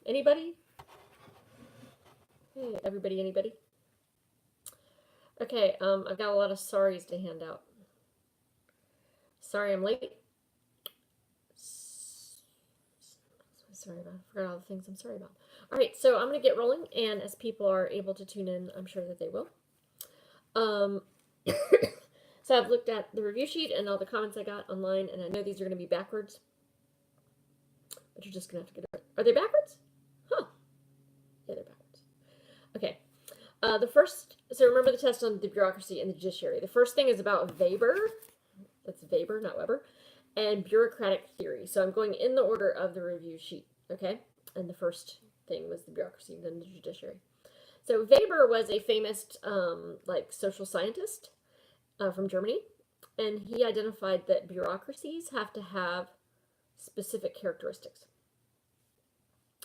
Anybody? Hey, everybody, anybody? Okay, I've got a lot of sorries to hand out. Sorry I'm late. Sorry about, I forgot all the things I'm sorry about. All right, so I'm going to get rolling, and as people are able to tune in, I'm sure that they will. Um, so I've looked at the review sheet and all the comments I got online, and I know these are going to be backwards, but you're just going to have to get it. Are they backwards? Huh. Yeah, they're backwards. Okay. The first, so remember the test on the bureaucracy and the judiciary. The first thing is about Weber. That's Weber, not Weber. And bureaucratic theory. So I'm going in the order of the review sheet, okay? And the first thing was the bureaucracy, then the judiciary. So Weber was a famous, social scientist from Germany, and he identified that bureaucracies have to have specific characteristics.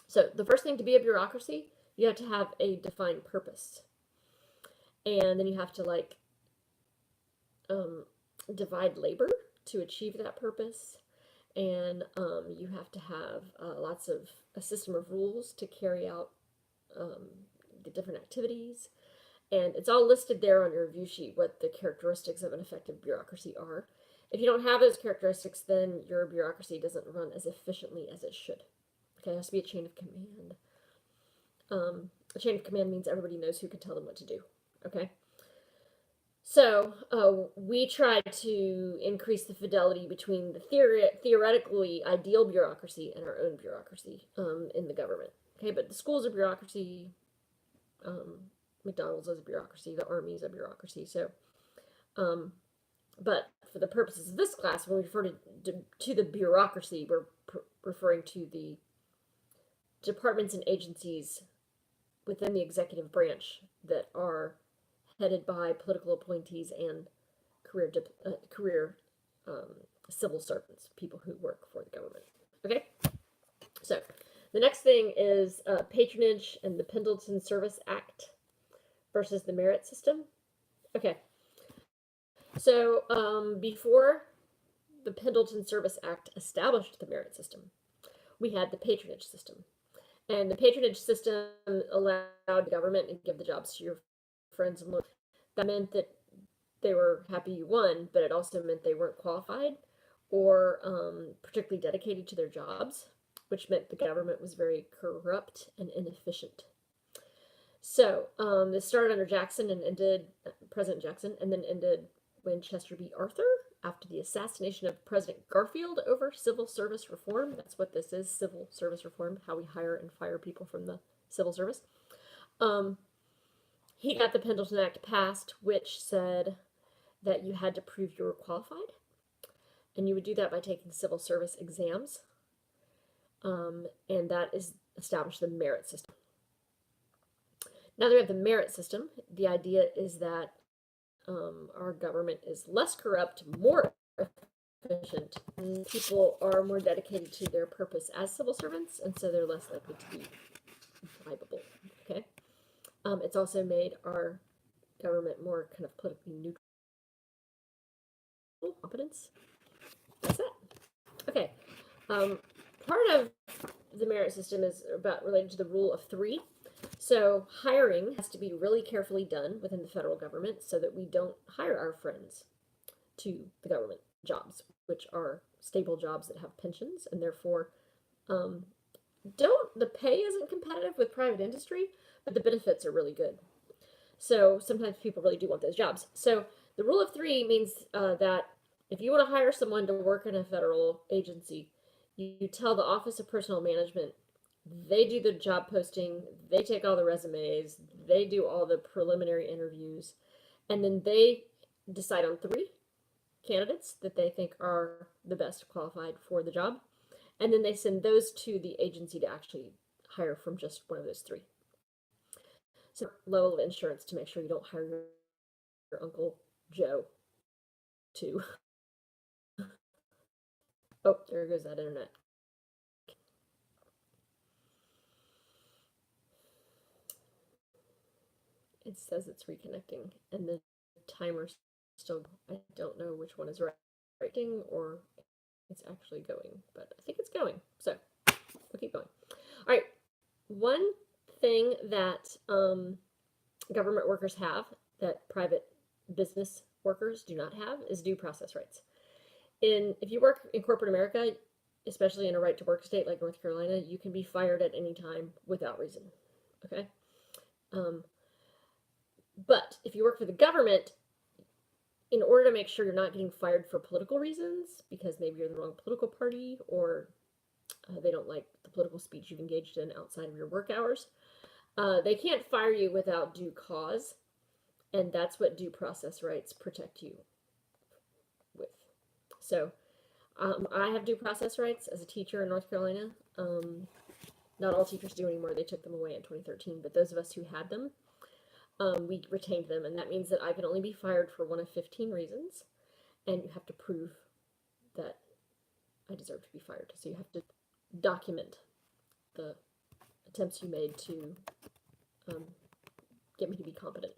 So the first thing to be a bureaucracy, you have to have a defined purpose. And then you have to divide labor to achieve that purpose, and you have to have a system of rules to carry out the different activities, and it's all listed there on your review sheet what the characteristics of an effective bureaucracy are. If you don't have those characteristics, then your bureaucracy doesn't run as efficiently as it should. Okay, it has to be a chain of command. A chain of command means everybody knows who can tell them what to do. Okay. So we tried to increase the fidelity between the theoretically ideal bureaucracy and our own bureaucracy in the government. Okay, but the school's a bureaucracy, McDonald's is a bureaucracy, the Army's a bureaucracy. So, but for the purposes of this class, when we refer to the bureaucracy, we're referring to the departments and agencies within the executive branch that are headed by political appointees and career civil servants, people who work for the government. Okay, so the next thing is patronage and the Pendleton Service Act versus the merit system. Okay, so before the Pendleton Service Act established the merit system, we had the patronage system. And the patronage system allowed the government to give the jobs to your friends and look. That meant that they were happy you won, but it also meant they weren't qualified or particularly dedicated to their jobs, which meant the government was very corrupt and inefficient. So this started under Jackson and ended President Jackson, and then ended when Chester B. Arthur, after the assassination of President Garfield over civil service reform. That's what this is, civil service reform, how we hire and fire people from the civil service. He got the Pendleton Act passed, which said that you had to prove you were qualified, and you would do that by taking civil service exams, and that is established the merit system. Now that we have the merit system, the idea is that our government is less corrupt, more efficient. People are more dedicated to their purpose as civil servants, and so they're less likely to be bribable. Okay. It's also made our government more kind of politically neutral. Competence. That's it. Okay. Part of the merit system is related to the rule of three. So hiring has to be really carefully done within the federal government so that we don't hire our friends to the government jobs, which are stable jobs that have pensions, and therefore the pay isn't competitive with private industry, but the benefits are really good. So sometimes people really do want those jobs. So the rule of three means that if you want to hire someone to work in a federal agency, you tell the Office of Personnel Management, they do the job posting, they take all the resumes, they do all the preliminary interviews, and then they decide on three candidates that they think are the best qualified for the job, and then they send those to the agency to actually hire from just one of those three. So level of insurance to make sure you don't hire your Uncle Joe to oh, there goes that internet. It says it's reconnecting, and the timer's still, I don't know which one is writing or it's actually going, but I think it's going, so we'll keep going. All right, one thing that government workers have that private business workers do not have is due process rights. If you work in corporate America, especially in a right to work state like North Carolina, you can be fired at any time without reason. Okay? But if you work for the government, in order to make sure you're not getting fired for political reasons, because maybe you're in the wrong political party or they don't like the political speech you've engaged in outside of your work hours, they can't fire you without due cause, and that's what due process rights protect you with. So I have due process rights as a teacher in North Carolina. Not all teachers do anymore. They took them away in 2013, but those of us who had them, we retained them, and that means that I can only be fired for one of 15 reasons, and you have to prove that I deserve to be fired. So you have to document the attempts you made to get me to be competent.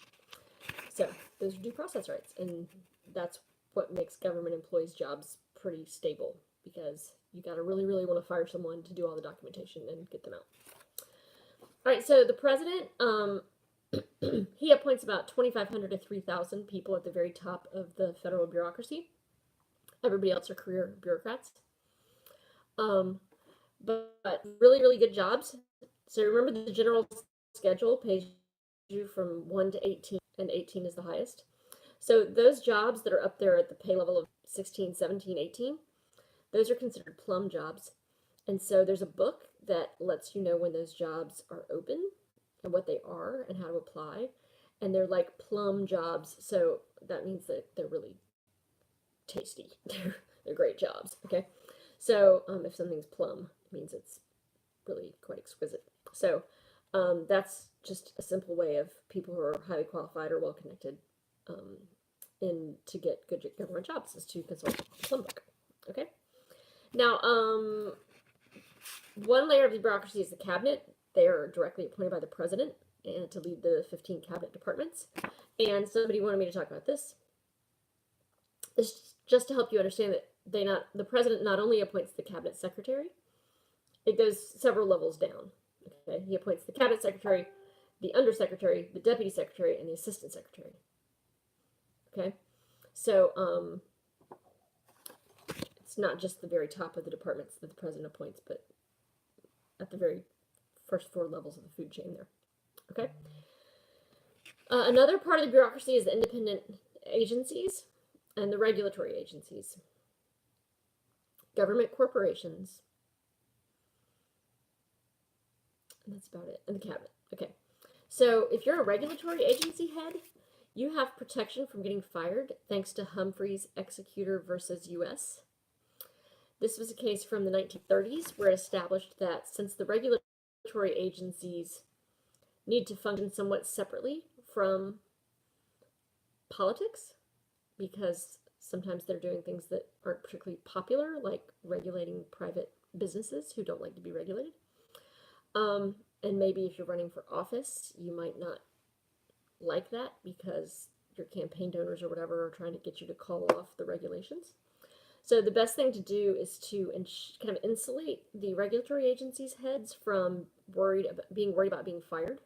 So those are due process rights, and that's what makes government employees' jobs pretty stable, because you got to really, really want to fire someone to do all the documentation and get them out. All right, so the president, he appoints about 2,500 to 3,000 people at the very top of the federal bureaucracy. Everybody else are career bureaucrats. But really, really good jobs. So remember, the general schedule pays you from 1 to 18, and 18 is the highest. So those jobs that are up there at the pay level of 16, 17, 18, those are considered plum jobs. And so there's a book that lets you know when those jobs are open and what they are and how to apply. And they're like plum jobs. So that means that they're really tasty. They're great jobs. Okay. So if something's plum, it means it's really quite exquisite. So that's just a simple way of people who are highly qualified or well connected in to get good government jobs is to consult the plum book. Okay. Now, one layer of the bureaucracy is the cabinet. They are directly appointed by the president and to lead the 15 cabinet departments. And somebody wanted me to talk about this. This just to help you understand that the president not only appoints the cabinet secretary, it goes several levels down. Okay, he appoints the cabinet secretary, the undersecretary, the deputy secretary, and the assistant secretary. Okay, so it's not just the very top of the departments that the president appoints, but at the very first 4 levels of the food chain there. Okay. Another part of the bureaucracy is the independent agencies and the regulatory agencies. Government corporations. And that's about it. And the cabinet. Okay. So if you're a regulatory agency head, you have protection from getting fired thanks to Humphrey's Executor versus U.S. This was a case from the 1930s where it established that since the regulatory agencies need to function somewhat separately from politics, because sometimes they're doing things that aren't particularly popular, like regulating private businesses who don't like to be regulated. And maybe if you're running for office, you might not like that because your campaign donors or whatever are trying to get you to call off the regulations. So the best thing to do is to kind of insulate the regulatory agencies' heads from being worried about being fired.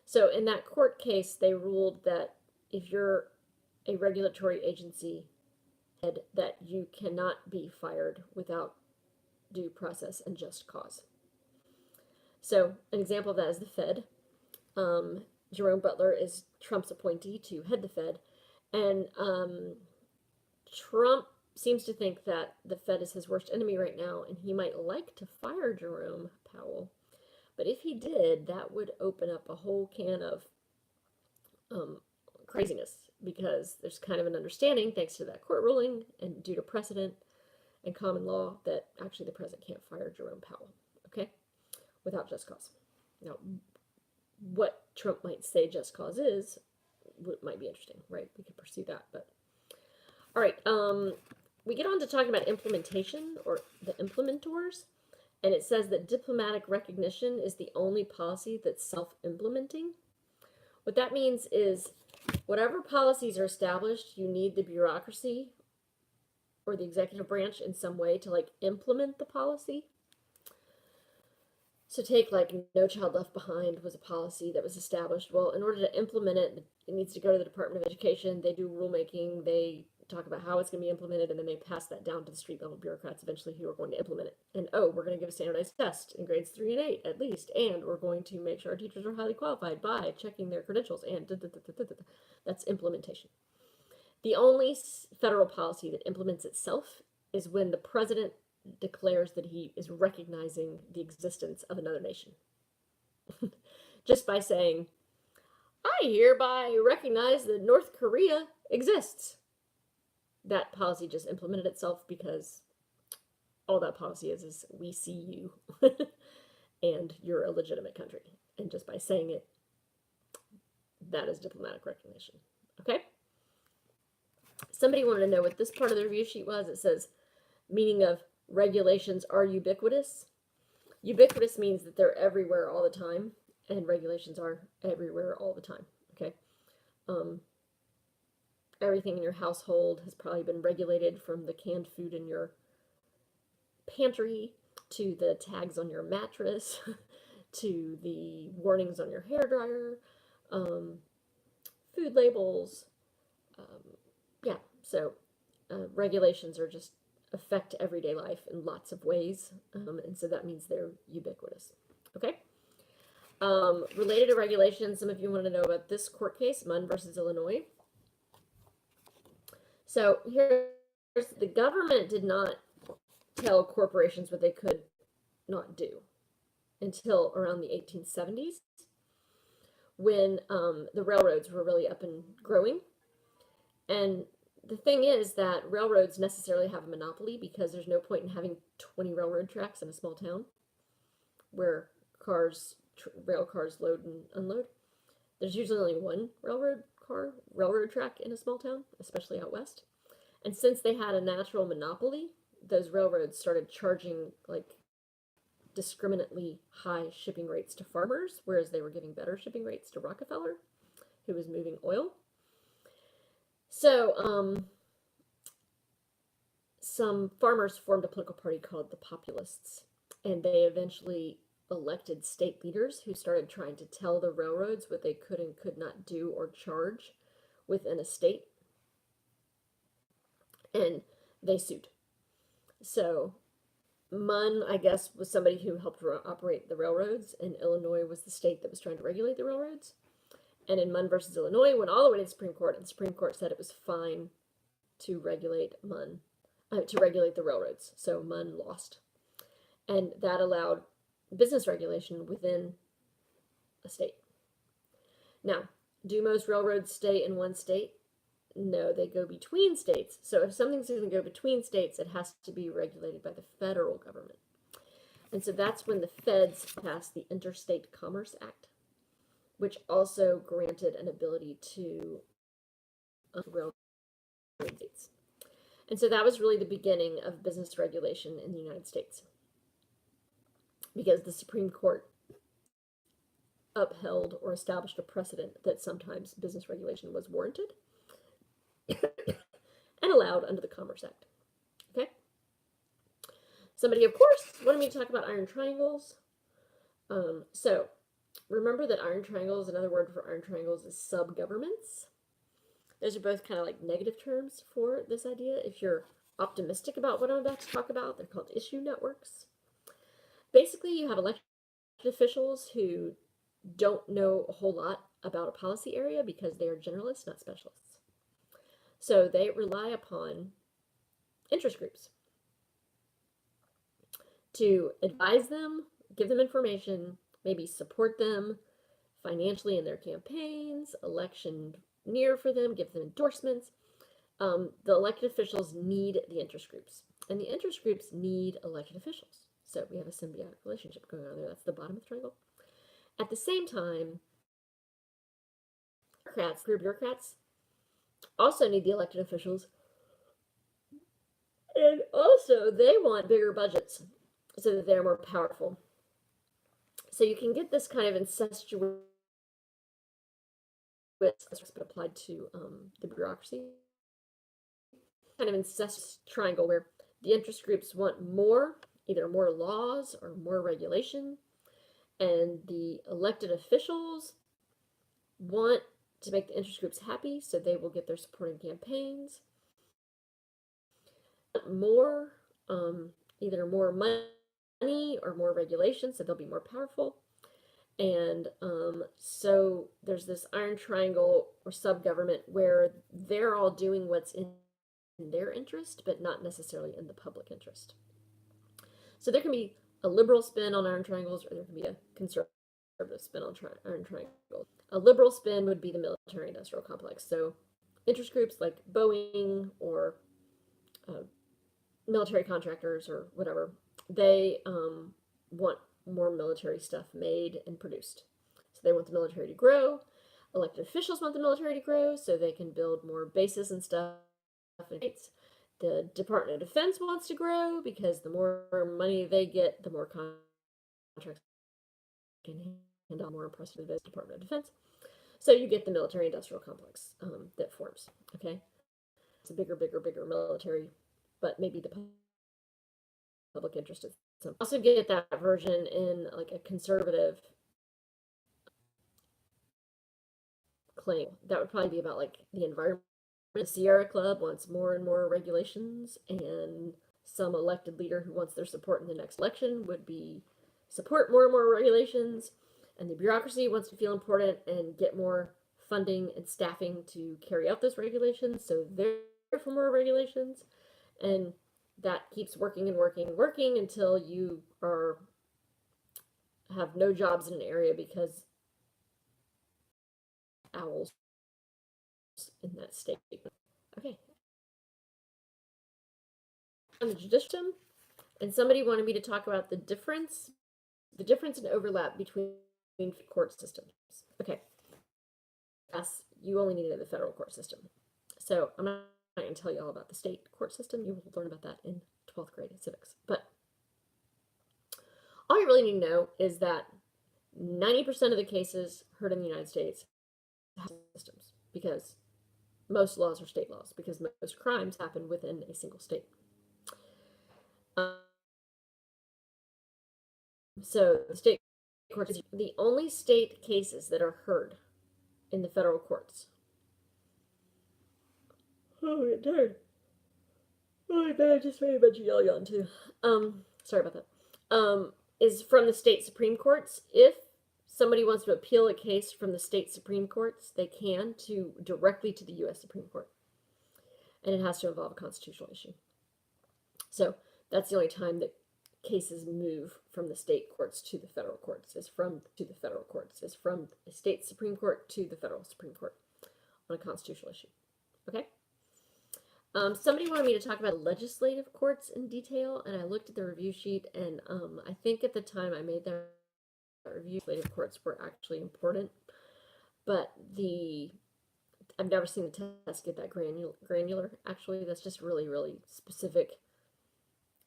So in that court case, they ruled that if you're a regulatory agency head, that you cannot be fired without due process and just cause. So an example of that is the Fed. Jerome Butler is Trump's appointee to head the Fed, and Trump seems to think that the Fed is his worst enemy right now, and he might like to fire Jerome Powell. But if he did, that would open up a whole can of craziness, because there's kind of an understanding, thanks to that court ruling and due to precedent and common law, that actually the president can't fire Jerome Powell, okay, without just cause. Now, what Trump might say just cause is might be interesting, right? We could pursue that, but all right. We get on to talking about implementation, or the implementors, and it says that diplomatic recognition is the only policy that's self-implementing. What that means is whatever policies are established, you need the bureaucracy or the executive branch in some way to like implement the policy. So take like No Child Left Behind was a policy that was established. Well, in order to implement it, it needs to go to the Department of Education. They do rulemaking. They talk about how it's going to be implemented, and then they pass that down to the street level bureaucrats eventually who are going to implement it. And oh, we're going to give a standardized test in grades 3 and 8 at least, and we're going to make sure our teachers are highly qualified by checking their credentials. And that's implementation. The only federal policy that implements itself is when the president declares that he is recognizing the existence of another nation. Just by saying, I hereby recognize that North Korea exists. That policy just implemented itself because all that policy is we see you and you're a legitimate country. And just by saying it, that is diplomatic recognition. Okay? Somebody wanted to know what this part of the review sheet was. It says, meaning of regulations are ubiquitous. Ubiquitous means that they're everywhere all the time, and regulations are everywhere all the time. Okay, everything in your household has probably been regulated, from the canned food in your pantry to the tags on your mattress to the warnings on your hairdryer, food labels. Yeah, so regulations are just affect everyday life in lots of ways, and so that means they're ubiquitous. Okay. Related to regulations, some of you want to know about this court case, Munn versus Illinois. So here's the government did not tell corporations what they could not do until around the 1870s, when the railroads were really up and growing. And the thing is that railroads necessarily have a monopoly, because there's no point in having 20 railroad tracks in a small town where rail cars load and unload. There's usually only one railroad track in a small town, especially out west. And since they had a natural monopoly, those railroads started charging like discriminately high shipping rates to farmers, whereas they were giving better shipping rates to Rockefeller, who was moving oil. So, some farmers formed a political party called the Populists, and they eventually elected state leaders who started trying to tell the railroads what they could and could not do or charge within a state, and they sued. So, Munn, I guess, was somebody who helped operate the railroads, and Illinois was the state that was trying to regulate the railroads. And in Munn versus Illinois, went all the way to the Supreme Court, and the Supreme Court said it was fine to regulate the railroads. So Munn lost. And that allowed business regulation within a state. Now, do most railroads stay in one state? No, they go between states. So if something's going to go between states, it has to be regulated by the federal government. And so that's when the feds passed the Interstate Commerce Act, which also granted an ability to railroad states. And so that was really the beginning of business regulation in the United States, because the Supreme Court upheld or established a precedent that sometimes business regulation was warranted and allowed under the Commerce Act. Okay? Somebody, of course, wanted me to talk about iron triangles. So remember that iron triangles, another word for iron triangles is sub-governments. Those are both kind of like negative terms for this idea. If you're optimistic about what I'm about to talk about, they're called issue networks. Basically, you have elected officials who don't know a whole lot about a policy area because they are generalists, not specialists. So they rely upon interest groups to advise them, give them information, maybe support them financially in their campaigns, election near for them, give them endorsements. The elected officials need the interest groups, and the interest groups need elected officials. So we have a symbiotic relationship going on there. That's the bottom of the triangle. At the same time, bureaucrats also need the elected officials, and also they want bigger budgets so that they're more powerful. So you can get this kind of incestuous applied to the bureaucracy, kind of incestuous triangle where the interest groups want more, either more laws or more regulation, And the elected officials want to make the interest groups happy, so they will get their support in campaigns. More, either more money or more regulation, so they'll be more powerful. And so there's this iron triangle or sub-government where they're all doing what's in their interest, but not necessarily in the public interest. So there can be a liberal spin on iron triangles, or there can be a conservative spin on iron triangles. A liberal spin would be the military-industrial complex. So interest groups like Boeing or military contractors or whatever, they want more military stuff made and produced. So they want the military to grow. Elected officials want the military to grow so they can build more bases and stuff. The Department of Defense wants to grow because the more money they get, the more contracts can handle, more impressive is Department of Defense. So you get the military-industrial complex that forms. Okay, it's a bigger military, but maybe the public interest is some. Also get that version in like a conservative claim. That would probably be about like the environment. The Sierra Club wants more and more regulations, and some elected leader who wants their support in the next election would be support more and more regulations, and the bureaucracy wants to feel important and get more funding and staffing to carry out those regulations, so they're for more regulations, and that keeps working and working and working until you have no jobs in an area because owls in that state. Okay. On the judicial system, and somebody wanted me to talk about the difference and overlap between court systems. Okay. Yes, you only need to know the federal court system. So I'm not going to tell you all about the state court system. You will learn about that in 12th grade civics. But all you really need to know is that 90% of the cases heard in the United States have systems, because most laws are state laws, because most crimes happen within a single state. So the state courts, the only state cases that are heard in the federal courts. Oh, I'm tired. Oh, I bet I just made a bunch of yawn too. Sorry about that. Is from the state Supreme Courts. If somebody wants to appeal a case from the state Supreme Courts, they can directly to the U.S. Supreme Court, and it has to involve a constitutional issue. So that's the only time that cases move from the state courts to the federal courts, is from the state Supreme Court to the federal Supreme Court on a constitutional issue. Okay. Somebody wanted me to talk about legislative courts in detail, and I looked at the review sheet, and I think at the time I made that review, legislative courts were actually important, but I've never seen the test get that granular. Actually, that's just really, really specific,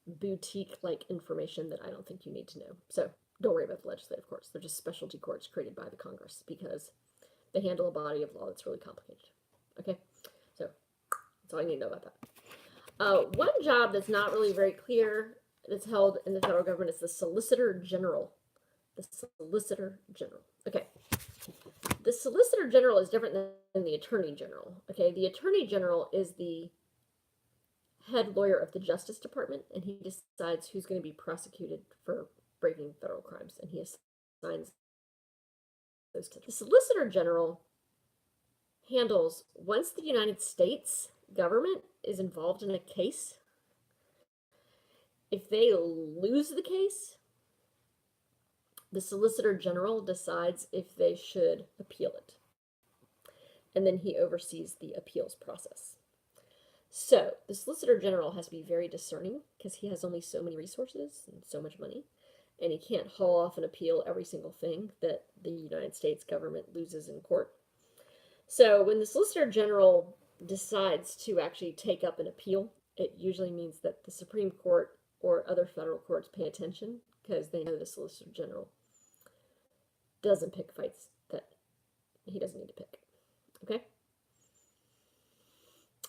boutique-like information that I don't think you need to know. So don't worry about the legislative courts. They're just specialty courts created by the Congress because they handle a body of law that's really complicated. Okay, so that's all I need to know about that. One job that's not really very clear that's held in the federal government is the Solicitor General. The Solicitor General. Okay. The Solicitor General is different than the Attorney General. Okay, the Attorney General is the head lawyer of the Justice Department, and he decides who's going to be prosecuted for breaking federal crimes, and he assigns those to the Solicitor General. Handles once the United States government is involved in a case. If they lose the case, the Solicitor General decides if they should appeal it, and then he oversees the appeals process. So the Solicitor General has to be very discerning because he has only so many resources and so much money, and he can't haul off and appeal every single thing that the United States government loses in court. So when the Solicitor General decides to actually take up an appeal, it usually means that the Supreme Court or other federal courts pay attention because they know the Solicitor General doesn't pick fights that he doesn't need to pick. Okay?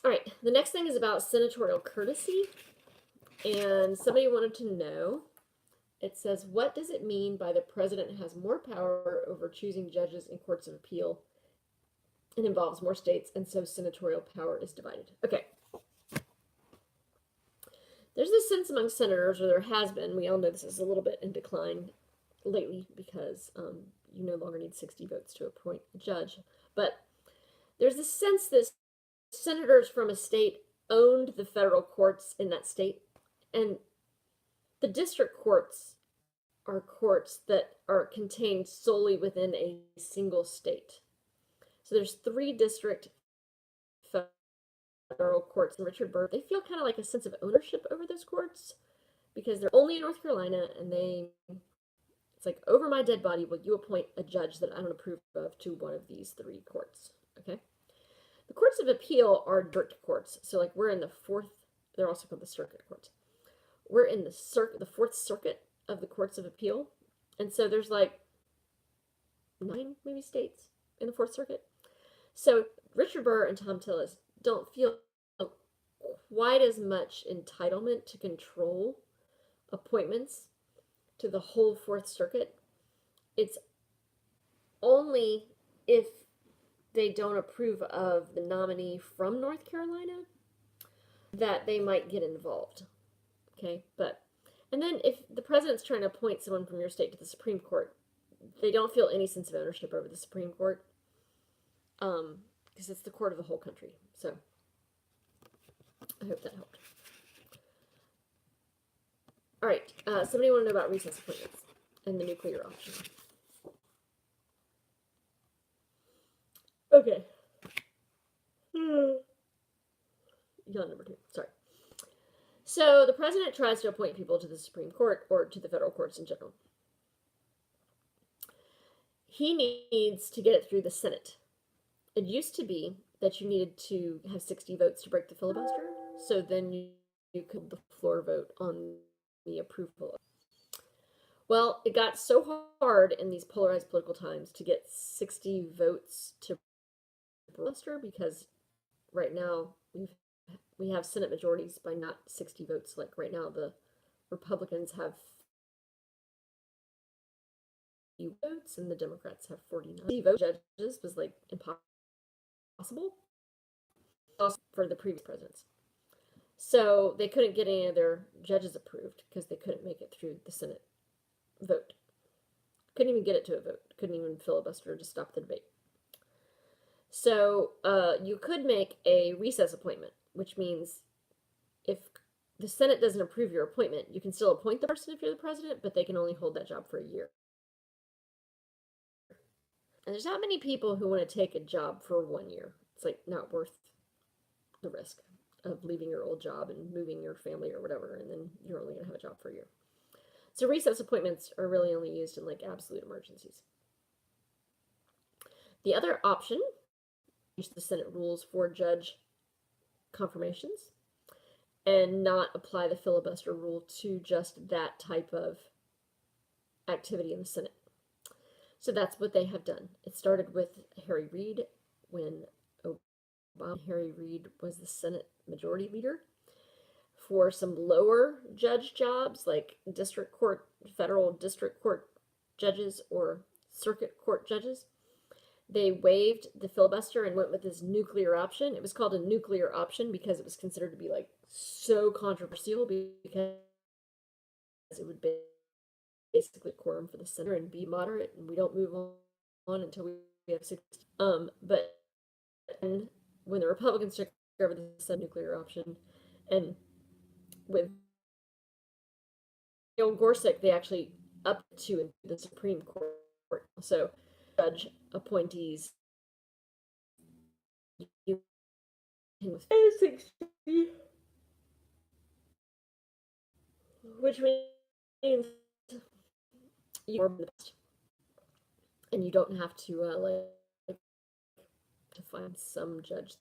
All right, the next thing is about senatorial courtesy. And somebody wanted to know It says, what does it mean by the president has more power over choosing judges in courts of appeal? It involves more states, and so senatorial power is divided. Okay. There's this sense among senators, or there has been, we all know this is a little bit in decline lately because you no longer need 60 votes to appoint a judge. But there's this sense that senators from a state owned the federal courts in that state, and the district courts are courts that are contained solely within a single state. So there's 3 district federal courts in Richard Burr. They feel kind of like a sense of ownership over those courts because they're only in North Carolina, and it's like, over my dead body will you appoint a judge that I don't approve of to one of these 3 courts. Okay. The courts of appeal are district courts. So like we're in the 4th, they're also called the circuit courts. We're in the 4th circuit of the courts of appeal. And so there's like 9 maybe states in the 4th circuit. So Richard Burr and Tom Tillis don't feel quite as much entitlement to control appointments to the whole 4th circuit. It's only if they don't approve of the nominee from North Carolina that they might get involved. Okay, and then if the president's trying to appoint someone from your state to the Supreme Court, they don't feel any sense of ownership over the Supreme Court, because it's the court of the whole country. So I hope that helped. All right, somebody want to know about recess appointments and the nuclear option? Okay. Yawn number 2. Sorry. So the president tries to appoint people to the Supreme Court or to the federal courts in general. He needs to get it through the Senate. It used to be that you needed to have 60 votes to break the filibuster. So then you could the floor vote on the approval. Well, it got so hard in these polarized political times to get 60 votes to filibuster because right now we have Senate majorities by not 60 votes. Like right now, the Republicans have few votes and the Democrats have 49. Vote judges was like impossible for the previous presidents. So they couldn't get any of their judges approved because they couldn't make it through the Senate vote. Couldn't even get it to a vote. Couldn't even filibuster to stop the debate. So you could make a recess appointment, which means if the Senate doesn't approve your appointment, you can still appoint the person if you're the president, but they can only hold that job for a year. And there's not many people who want to take a job for 1 year. It's like not worth the risk of leaving your old job and moving your family or whatever, and then you're only going to have a job for a year. So recess appointments are really only used in like absolute emergencies. The other option is the Senate rules for judge confirmations and not apply the filibuster rule to just that type of activity in the Senate. So that's what they have done. It started with Harry Reid when Harry Reid was the Senate Majority Leader. For some lower judge jobs like district court, federal district court judges or circuit court judges, they waived the filibuster and went with this nuclear option. It was called a nuclear option because it was considered to be like so controversial because it would be basically quorum for the center and be moderate, and we don't move on until we have 60. But when the Republicans took over the nuclear option, and with Gorsuch, they actually upped to the Supreme Court. So judge appointees you can 60, which means you're the best, and you don't have to like to find some judge.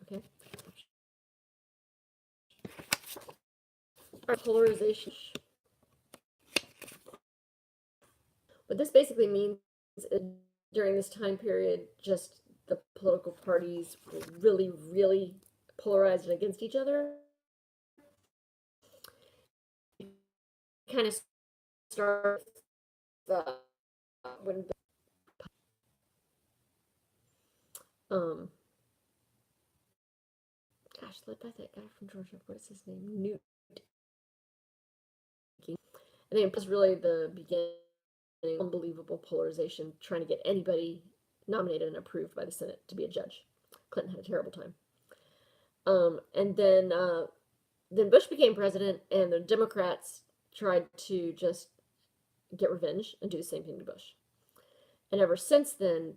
Okay. Our polarization. What this basically means is during this time period, just the political parties were really, really polarized and against each other. kind of started when um gosh, led by that guy from Georgia. What is his name? Newt. I think it was really the beginning, unbelievable polarization, trying to get anybody nominated and approved by the Senate to be a judge. Clinton had a terrible time. And then Bush became president, and the Democrats tried to just get revenge and do the same thing to Bush. And ever since then,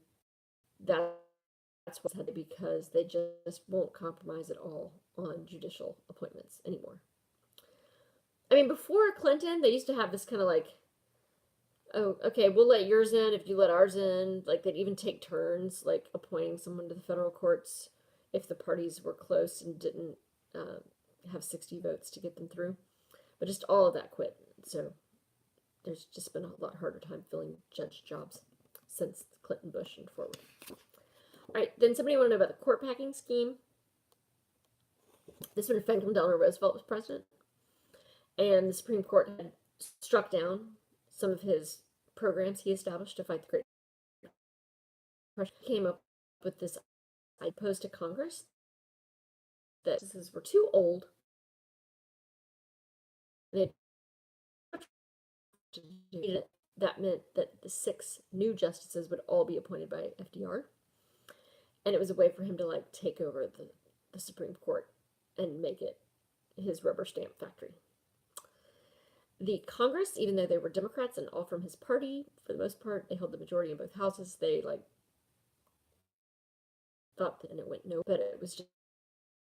that's what's had, because they just won't compromise at all on judicial appointments anymore. I mean, before Clinton, they used to have this kind of like, oh, okay, we'll let yours in if you let ours in. Like, they'd even take turns, like, appointing someone to the federal courts if the parties were close and didn't have 60 votes to get them through. But just all of that quit. So there's just been a lot harder time filling judge jobs since Clinton, Bush, and forward. All right, then somebody want to know about the court packing scheme. This one, Franklin Delano Roosevelt was president, and the Supreme Court had struck down some of his programs he established to fight the Great Depression. He came up with this, I posed to Congress that justices were too old. That meant that the 6 new justices would all be appointed by FDR. And it was a way for him to like take over the Supreme Court and make it his rubber stamp factory. The Congress, even though they were Democrats and all from his party, for the most part, they held the majority in both houses. They like thought that, and it went no, but it was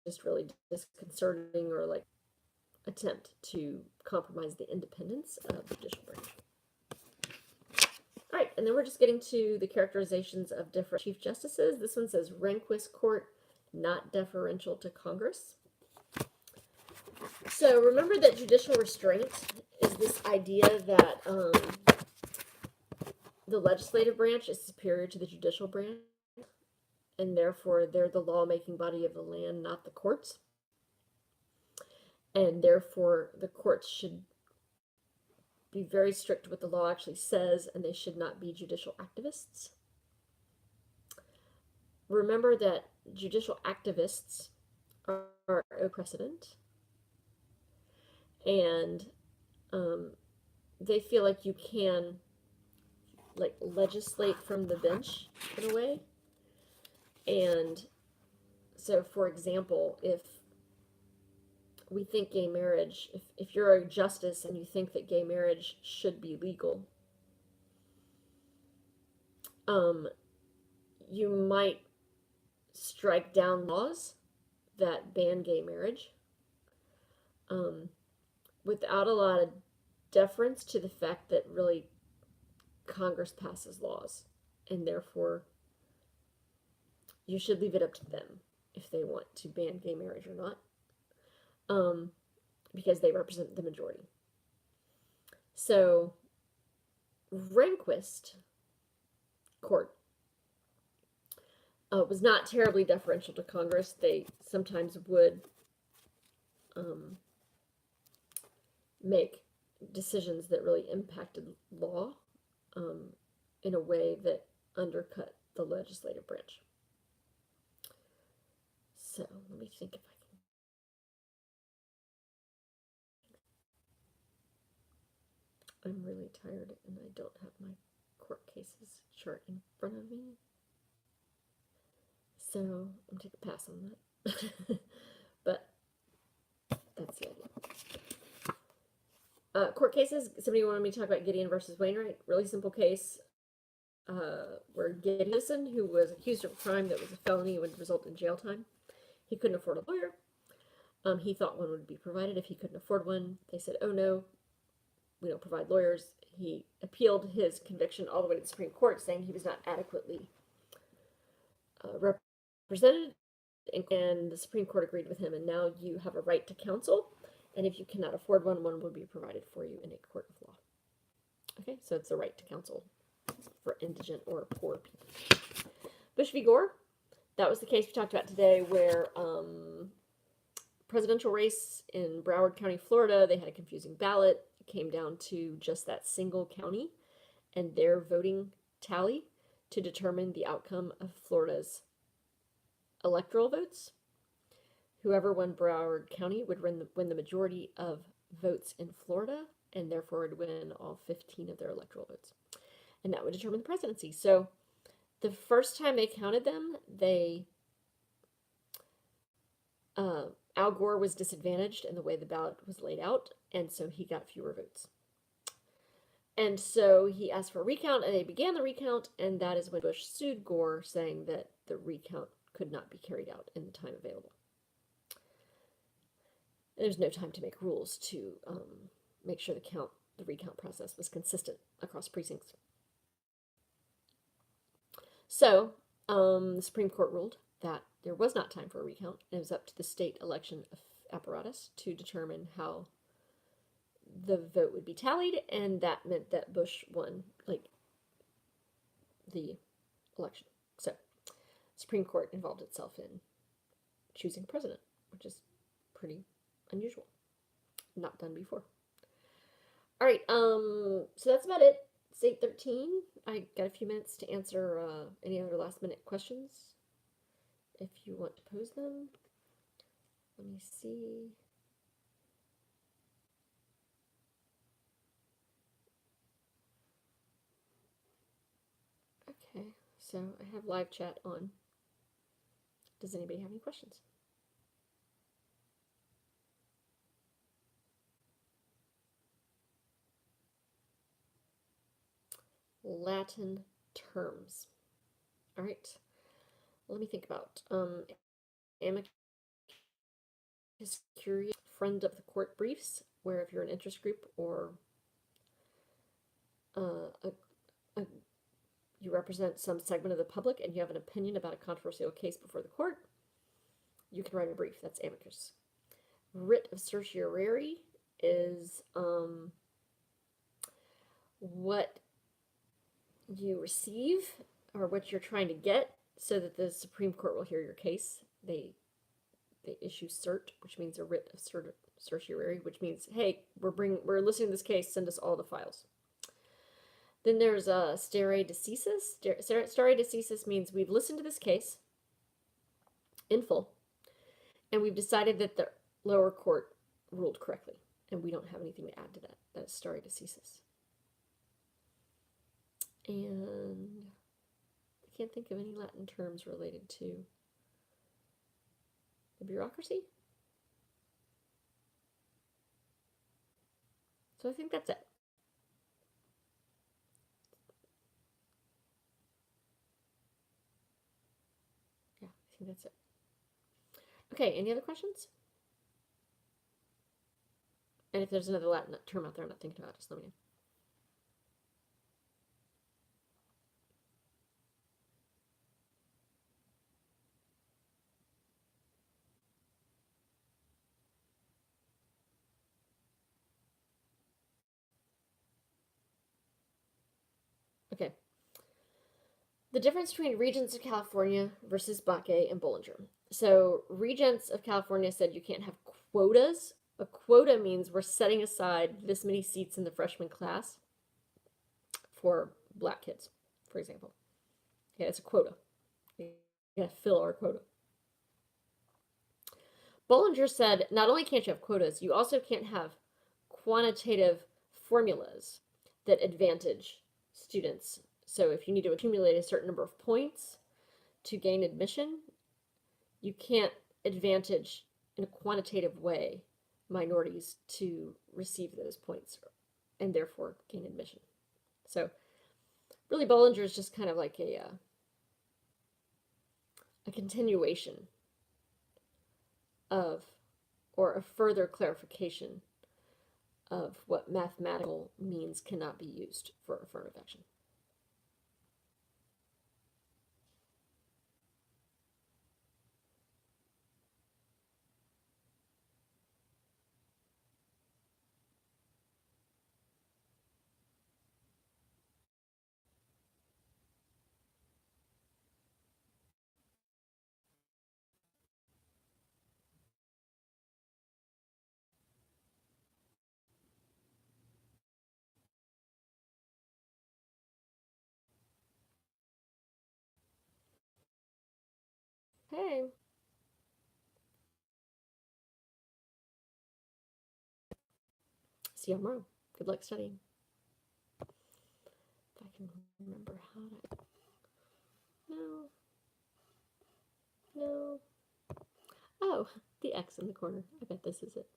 just really disconcerting, or like attempt to compromise the independence of the judicial branch. All right, and then we're just getting to the characterizations of different chief justices. This one says Rehnquist court, not deferential to Congress. So remember that judicial restraint is this idea that the legislative branch is superior to the judicial branch, and therefore they're the lawmaking body of the land, not the courts. And therefore the courts should be very strict to what the law actually says, and they should not be judicial activists. Remember that judicial activists are a precedent, and they feel like you can like legislate from the bench in a way. And so, for example, if we think gay marriage, if you're a justice and you think that gay marriage should be legal, you might strike down laws that ban gay marriage without a lot of deference to the fact that really Congress passes laws, and therefore you should leave it up to them if they want to ban gay marriage or not. Because they represent the majority. So, Rehnquist court was not terribly deferential to Congress. They sometimes would make decisions that really impacted law in a way that undercut the legislative branch. So, let me think if I I'm really tired and I don't have my court cases chart in front of me. So I'm going to take a pass on that. But that's the idea. Court cases. Somebody wanted me to talk about Gideon versus Wainwright. Really simple case where Gideon, who was accused of a crime that was a felony, would result in jail time. He couldn't afford a lawyer. He thought one would be provided if he couldn't afford one. They said, oh no, we don't provide lawyers. He appealed his conviction all the way to the Supreme Court, saying he was not adequately represented, and the Supreme Court agreed with him, and now you have a right to counsel, and if you cannot afford one, one will be provided for you in a court of law. Okay, so it's a right to counsel for indigent or poor people. Bush v. Gore, that was the case we talked about today, where presidential race in Broward County, Florida, they had a confusing ballot. it came down to just that single county and their voting tally to determine the outcome of Florida's electoral votes. Whoever won Broward County would win the majority of votes in Florida, and therefore would win all 15 of their electoral votes. And that would determine the presidency. So the first time they counted them, Al Gore was disadvantaged in the way the ballot was laid out, and so he got fewer votes. And so he asked for a recount, and they began the recount, and that is when Bush sued Gore, saying that the recount could not be carried out in the time available. There's no time to make rules to make sure the recount process was consistent across precincts. So the Supreme Court ruled that there was not time for a recount, and it was up to the state election apparatus to determine how the vote would be tallied, and that meant that Bush won, the election. So the Supreme Court involved itself in choosing president, which is pretty unusual. Not done before. All right, so that's about it. It's 8:13. I got a few minutes to answer any other last-minute questions, if you want to pose them. Let me see. Okay, so I have live chat on. Does anybody have any questions? Latin terms. All right. Let me think about amicus curiae, friend of the court briefs, where if you're an interest group or you represent some segment of the public and you have an opinion about a controversial case before the court, you can write a brief. That's amicus. Writ of certiorari is what you receive or what you're trying to get so that the Supreme Court will hear your case. They issue cert, which means a writ of certiorari, which means, hey, we're listening to this case, send us all the files. Then there's stare decisis. Stare decisis means we've listened to this case in full, and we've decided that the lower court ruled correctly, and we don't have anything to add to that. That's stare decisis. And I can't think of any Latin terms related to the bureaucracy. So I think that's it. Yeah, I think that's it. Okay, any other questions? And if there's another Latin term out there I'm not thinking about, just let me know. Okay. The difference between Regents of California versus Bakke and Bollinger. So Regents of California said you can't have quotas. A quota means we're setting aside this many seats in the freshman class for black kids, for example. Okay, it's a quota. You gotta fill our quota. Bollinger said not only can't you have quotas, you also can't have quantitative formulas that advantage students. So if you need to accumulate a certain number of points to gain admission, you can't advantage in a quantitative way minorities to receive those points and therefore gain admission. So really Bollinger is just kind of like a continuation of, or a further clarification of what mathematical means cannot be used for affirmative action. Okay. See you tomorrow. Good luck studying. If I can remember how to. No. No. Oh, the X in the corner. I bet this is it.